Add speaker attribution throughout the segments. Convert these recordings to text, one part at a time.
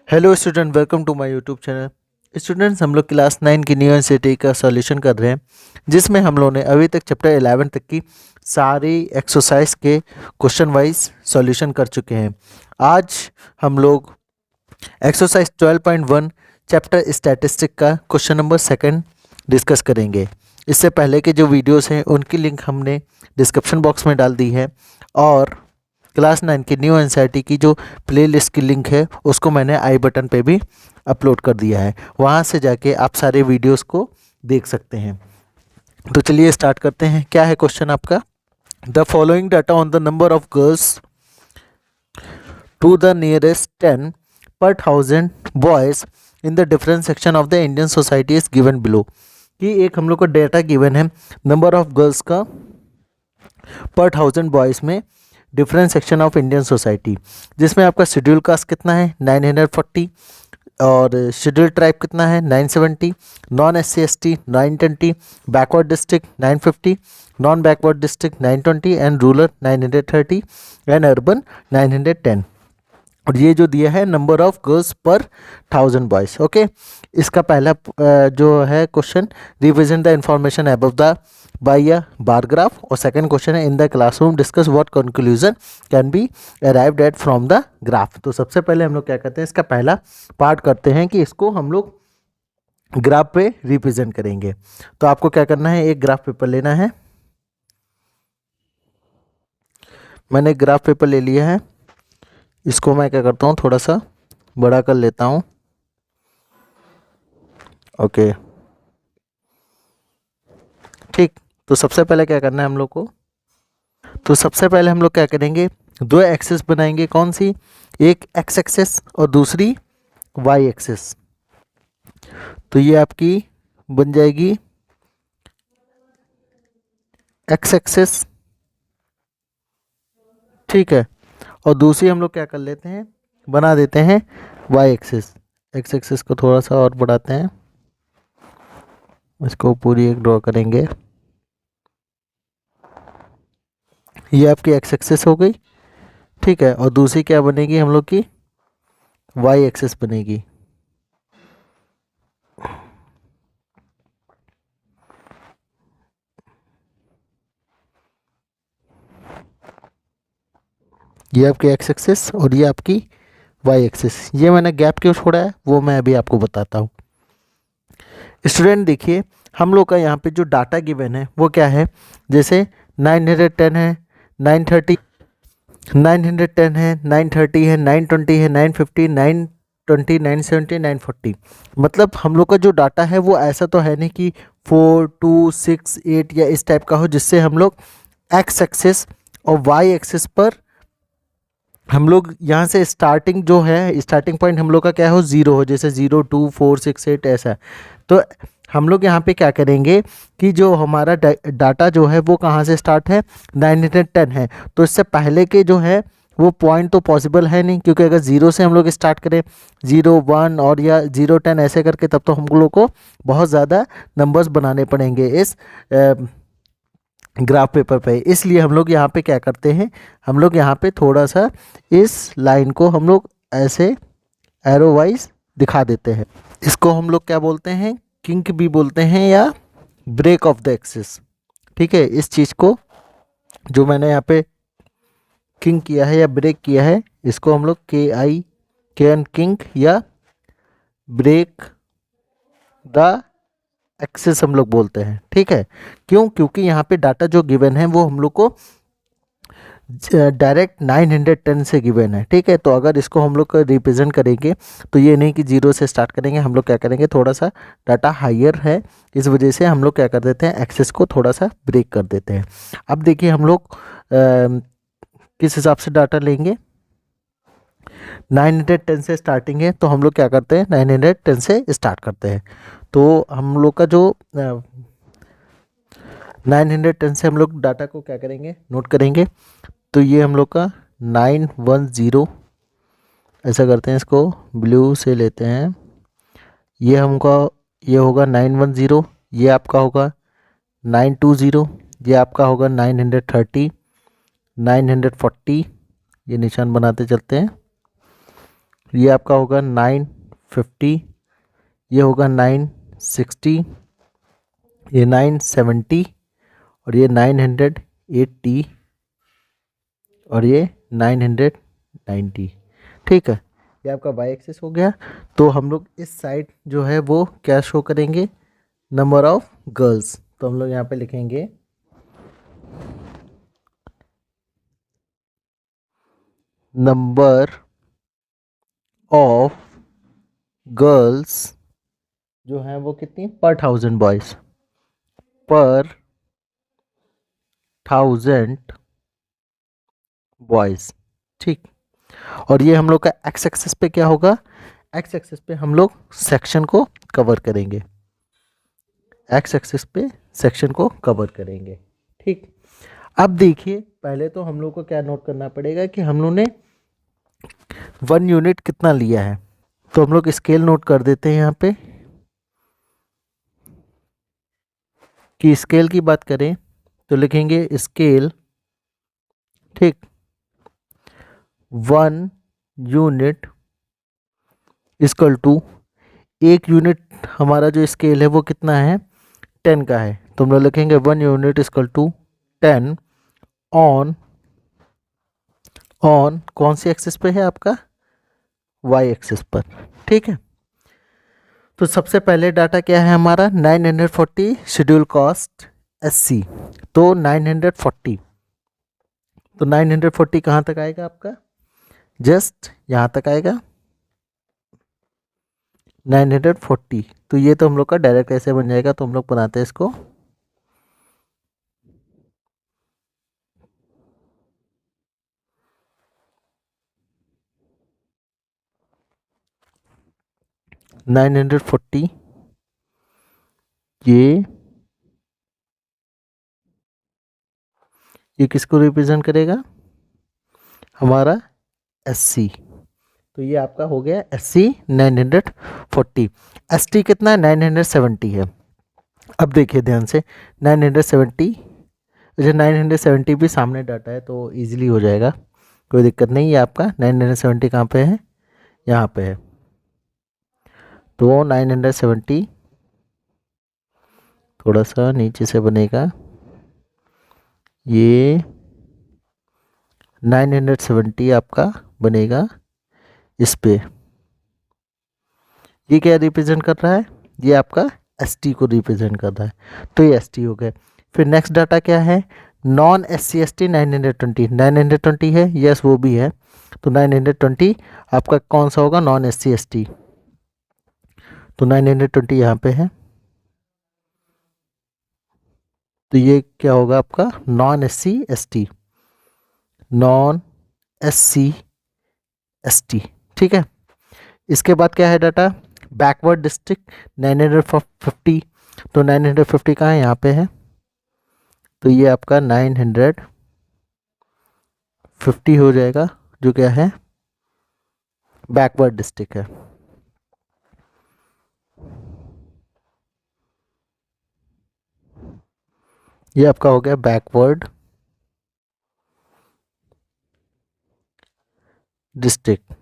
Speaker 1: Hello student, welcome to my YouTube channel. Students, हम लोग class 9 की न्यू एनसीईआरटी का सॉल्यूशन कर रहे हैं, जिसमें हम लोगों ने अभी तक चैप्टर 11 तक की सारी एक्सरसाइज के क्वेश्चन वाइज सॉल्यूशन कर चुके हैं। आज हम लोग एक्सरसाइज 12.1 चैप्टर स्टैटिस्टिक का क्वेश्चन नंबर 2 डिस्कस करेंगे। इससे पहले के जो वीडियोस हैं उनकी लिंक हमने डिस्क्रिप्शन बॉक्स में डाल दी है, और क्लास 9 की न्यू एनसीईआरटी की जो प्लेलिस्ट की लिंक है उसको मैंने आई बटन पे भी अपलोड कर दिया है। वहाँ से जाके आप सारे वीडियोस को देख सकते हैं। तो चलिए स्टार्ट करते हैं। क्या है क्वेश्चन आपका? The following data on the number of girls to the nearest 10 per 1000 boys in the different section of the Indian society is given below. कि एक हम लोग को डेटा गिवन है नंबर ऑफ गर्ल्स का पर 1000 बॉयज़ में different section of Indian society, जिसमें आपका शेड्यूल कास्ट कितना है 940, और शेड्यूल ट्राइब कितना है 970, non SC ST 920, backward district 950, non backward district 920 and rural 930 and urban 910। और ये जो दिया है नंबर ऑफ गर्ल्स पर 1000 बॉयज़। ओके, इसका पहला जो है question, revision the information above the by a bar graph. और सेकंड क्वेश्चन है, in the classroom discuss what conclusion can be arrived at from the graph. तो सबसे पहले हम लोग क्या करते हैं, इसका पहला पार्ट करते हैं कि इसको हम लोग ग्राफ पे रिप्रेजेंट करेंगे। तो आपको क्या करना है, एक ग्राफ पेपर लेना है। मैंने ग्राफ पेपर ले लिया है, इसको मैं क्या करता हूँ थोड़ा सा बड़ा कर लेता हूँ। ओके, ठीक। तो सबसे पहले क्या करना है हम लोग को, तो सबसे पहले हम लोग क्या करेंगे, दो एक्सेस बनाएंगे। कौन सी? एक एक्स एक्सेस और दूसरी वाई एक्सेस। तो ये आपकी बन जाएगी एक्स एक्सेस, ठीक है। और दूसरी हम लोग क्या कर लेते हैं, बना देते हैं वाई एक्सेस। एक्स एक्सेस को थोड़ा सा और बढ़ाते हैं, इसको पूरी एक ड्रॉ करेंगे। ये आपकी एक्स एक्सेस हो गई, ठीक है। और दूसरी क्या बनेगी हम लोग की, वाई एक्सेस बनेगी। ये आपकी एक्स एक्सेस और ये आपकी वाई एक्सेस। ये मैंने गैप क्यों छोड़ा है वो मैं अभी आपको बताता हूँ। स्टूडेंट देखिए, हम लोग का यहाँ पे जो डाटा गिवन है वो क्या है, जैसे 910 है, 930, 910 है, 930 है, 920 है, 950, 920, 970, 940। मतलब हम लोग का जो डाटा है वो ऐसा तो है नहीं कि 4, 2, 6, 8 या इस टाइप का हो, जिससे हम लोग एक्स एक्सेस और वाई एक्सेस पर हम लोग यहाँ से स्टार्टिंग जो है, स्टार्टिंग पॉइंट हम लोग का क्या हो, 0 हो, जैसे 0, 2, 4, 6, 8 ऐसा। तो हम लोग यहाँ पे क्या करेंगे कि जो हमारा डाटा जो है वो कहाँ से स्टार्ट है, 910 है। तो इससे पहले के जो है वो पॉइंट तो पॉसिबल है नहीं, क्योंकि अगर 0 से हम लोग स्टार्ट करें, 0, 1 और या 0, 10 ऐसे करके, तब तो हम लोग को बहुत ज़्यादा नंबर्स बनाने पड़ेंगे इस ग्राफ पेपर पे। इसलिए हम लोग यहाँ पे क्या करते हैं, हम लोग यहाँ पे थोड़ा सा इस लाइन को हम लोग ऐसे एरो वाइज दिखा देते हैं। इसको हम लोग क्या बोलते हैं, किंक भी बोलते हैं या ब्रेक ऑफ द एक्सिस, ठीक है। इस चीज़ को जो मैंने यहाँ पे किंक किया है या ब्रेक किया है, इसको हम लोग KIN किंक या ब्रेक द एक्सेस हम लोग बोलते हैं, ठीक है। क्यों? क्योंकि यहाँ पे डाटा जो गिवन है वो हम लोग को डायरेक्ट 910 से गिवन है, ठीक है। तो अगर इसको हम लोग रिप्रेजेंट करेंगे तो ये नहीं कि 0 से स्टार्ट करेंगे, हम लोग क्या करेंगे, थोड़ा सा डाटा हायर है, इस वजह से हम लोग क्या कर देते हैं, एक्सेस को थोड़ा सा ब्रेक कर देते हैं। अब देखिए हम लोग किस हिसाब से डाटा लेंगे, 910 से स्टार्टिंग है, तो हम लोग क्या करते हैं, 910 से स्टार्ट करते हैं। तो हम लोग का जो 910 से हम लोग डाटा को क्या करेंगे, नोट करेंगे। तो ये हम लोग का 910, ऐसा करते हैं, इसको ब्लू से लेते हैं। ये हमको ये होगा 910, ये आपका होगा 920, ये आपका होगा 930, 940, ये निशान बनाते चलते हैं। ये आपका होगा 950, ये होगा 960, ये 970 और ये 980 और ये 990। ठीक है, ये आपका वाई एक्सिस हो गया। तो हम लोग इस साइड जो है वो क्या शो करेंगे, नंबर ऑफ गर्ल्स। तो हम लोग यहाँ पे लिखेंगे नंबर ऑफ गर्ल्स जो है वो कितनी, पर 1000 बॉयज, पर 1000 बॉयज। ठीक, और ये हम लोग का एक्स एक्सिस पे क्या होगा, एक्स एक्सिस पे हम लोग सेक्शन को कवर करेंगे, एक्स एक्सिस पे सेक्शन को कवर करेंगे। ठीक, अब देखिए पहले तो हम लोग को क्या नोट करना पड़ेगा कि हम लोग ने 1 यूनिट कितना लिया है। तो हम लोग स्केल नोट कर देते हैं यहाँ पे कि स्केल की बात करें तो लिखेंगे स्केल, ठीक, 1 यूनिट इक्वल टू, 1 यूनिट हमारा जो स्केल है वो कितना है, 10 का है। तो हम लोग लिखेंगे 1 unit equal to 10 on, on कौन सी एक्सिस पे है आपका, वाई एक्सिस पर। ठीक है, तो सबसे पहले डाटा क्या है हमारा, 940 शेड्यूल कॉस्ट एससी। तो 940, तो 940 कहाँ तक आएगा आपका, जस्ट यहाँ तक आएगा 940। तो ये तो हम लोग का डायरेक्ट ऐसे बन जाएगा। तो हम लोग बनाते हैं इसको, नाइन हंड्रेड फोर्टी, ये किसको रिप्रेजेंट करेगा, हमारा एससी। तो ये आपका हो गया एससी 940। एसटी कितना है, 970 है। अब देखिए ध्यान से, 970, अच्छा 970 भी सामने डाटा है तो इजीली हो जाएगा, कोई दिक्कत नहीं। ये आपका 970 कहाँ पे है, यहाँ पे है। तो 970 थोड़ा सा नीचे से बनेगा, ये 970 आपका बनेगा इस पे। ये क्या रिप्रेजेंट कर रहा है, ये आपका एसटी को रिप्रेजेंट कर रहा है। तो ये एसटी हो गया। फिर नेक्स्ट डाटा क्या है, नॉन एससी एसटी 920, 920 है, यस वो भी है। तो 920 आपका कौन सा होगा, नॉन एससी एसटी। तो 920 यहाँ पे है। तो ये क्या होगा आपका, non SC ST, non SC ST. ठीक है, इसके बाद क्या है डाटा, बैकवर्ड डिस्ट्रिक्ट 950। तो 950 कहाँ है, यहाँ पे है। तो ये आपका 950 हो जाएगा, जो क्या है बैकवर्ड डिस्ट्रिक्ट है। ये आपका हो गया बैकवर्ड डिस्ट्रिक्ट,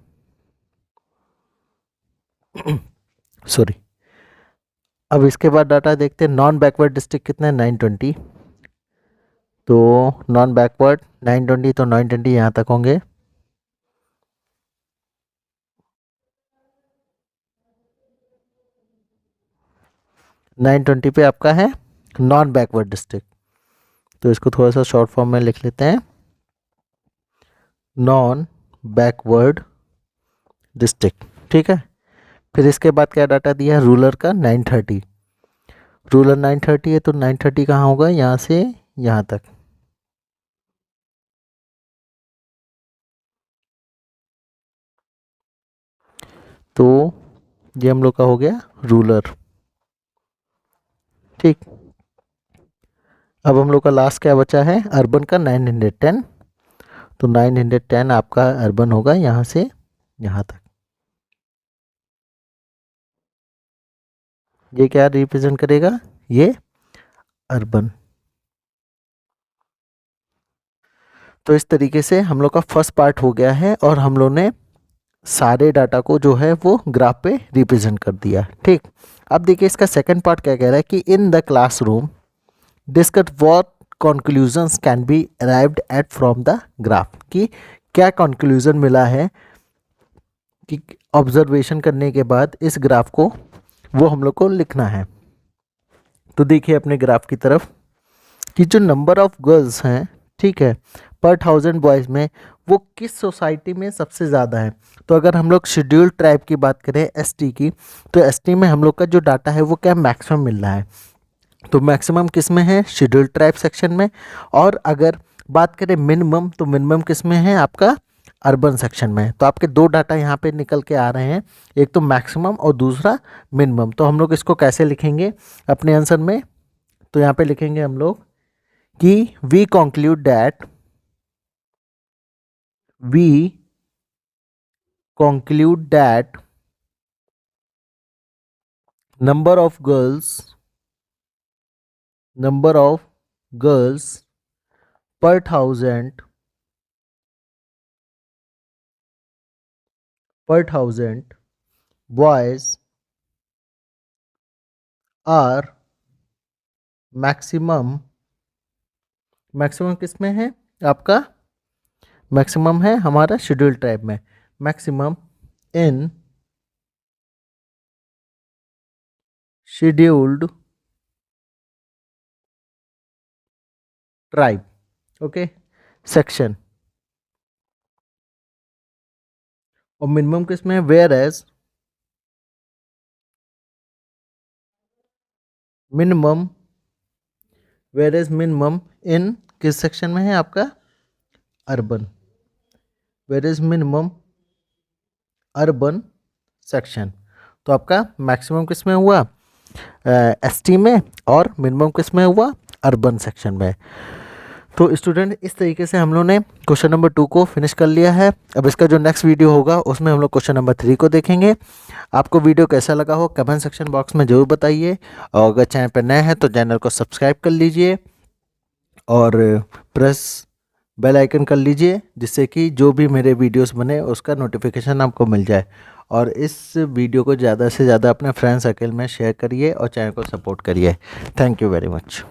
Speaker 1: सॉरी। अब इसके बाद डाटा देखते हैं, नॉन बैकवर्ड डिस्ट्रिक्ट कितना है, 920। तो नॉन बैकवर्ड 920, तो 920 यहाँ तक होंगे। नाइन ट्वेंटी पे आपका है नॉन बैकवर्ड डिस्ट्रिक्ट। तो इसको थोड़ा सा शॉर्ट फॉर्म में लिख लेते हैं, नॉन बैकवर्ड डिस्ट्रिक्ट। ठीक है, फिर इसके बाद क्या डाटा दिया है, रूलर का 930। रूलर 930 है, तो 930 कहाँ होगा, यहाँ से यहाँ तक। तो ये हम लोग का हो गया रूलर। ठीक, अब हम लोग का लास्ट क्या बचा है, अर्बन का 910। तो 910 आपका अर्बन होगा यहाँ से यहाँ तक। ये क्या रिप्रेजेंट करेगा, ये अर्बन। तो इस तरीके से हम लोग का फर्स्ट पार्ट हो गया है और हम लोग ने सारे डाटा को जो है वो ग्राफ पे रिप्रेजेंट कर दिया। ठीक, अब देखिए इसका सेकंड पार्ट क्या कह रहा है कि इन the classroom discuss what conclusions can be arrived at from the graph, कि क्या कंक्लूजन मिला है कि ऑब्जर्वेशन करने के बाद इस ग्राफ को वो हम लोग को लिखना है। तो देखिए अपने ग्राफ की तरफ कि जो नंबर ऑफ गर्ल्स हैं, ठीक है, पर 1000 बॉयज़ में वो किस सोसाइटी में सबसे ज़्यादा है। तो अगर हम लोग शेड्यूल्ड ट्राइब की बात करें एसटी की, तो एसटी में हम लोग का जो डाटा है वो क्या मैक्सिमम मिल रहा है। तो मैक्सिमम किस में है, शेड्यूल्ड ट्राइब सेक्शन में। और अगर बात करें मिनिमम, तो मिनिमम किस में है, आपका अर्बन सेक्शन में। तो आपके दो डाटा यहाँ पे निकल के आ रहे हैं, एक तो मैक्सिमम और दूसरा मिनिमम। तो हम लोग इसको कैसे लिखेंगे अपने आंसर में, तो यहाँ पे लिखेंगे हम लोग कि we conclude that number of girls per thousand boys are maximum किस में है आपका, मैक्सिमम है हमारा शेड्यूल्ड ट्राइब में, maximum in scheduled tribe, okay, section. और मिनिमम किस में है, वेयर एज मिनिमम इन किस सेक्शन में है आपका, urban, where is minimum urban section. तो आपका मैक्सिमम किस में हुआ, एसटी में, और मिनिमम किस में हुआ, अर्बन सेक्शन में। तो स्टूडेंट इस तरीके से हम लोग ने क्वेश्चन नंबर 2 को फिनिश कर लिया है। अब इसका जो नेक्स्ट वीडियो होगा उसमें हम लोग क्वेश्चन नंबर 3 को देखेंगे। आपको वीडियो कैसा लगा हो कमेंट सेक्शन बॉक्स में ज़रूर बताइए, और अगर चैनल पर नए हैं तो चैनल को सब्सक्राइब कर लीजिए और प्रेस बेल आइकन कर लीजिए, जिससे कि जो भी मेरे वीडियोस बने उसका नोटिफिकेशन आपको मिल जाए। और इस वीडियो को ज़्यादा से ज़्यादा अपने फ्रेंड सर्कल में शेयर करिए और चैनल को सपोर्ट करिए। Thank you very much.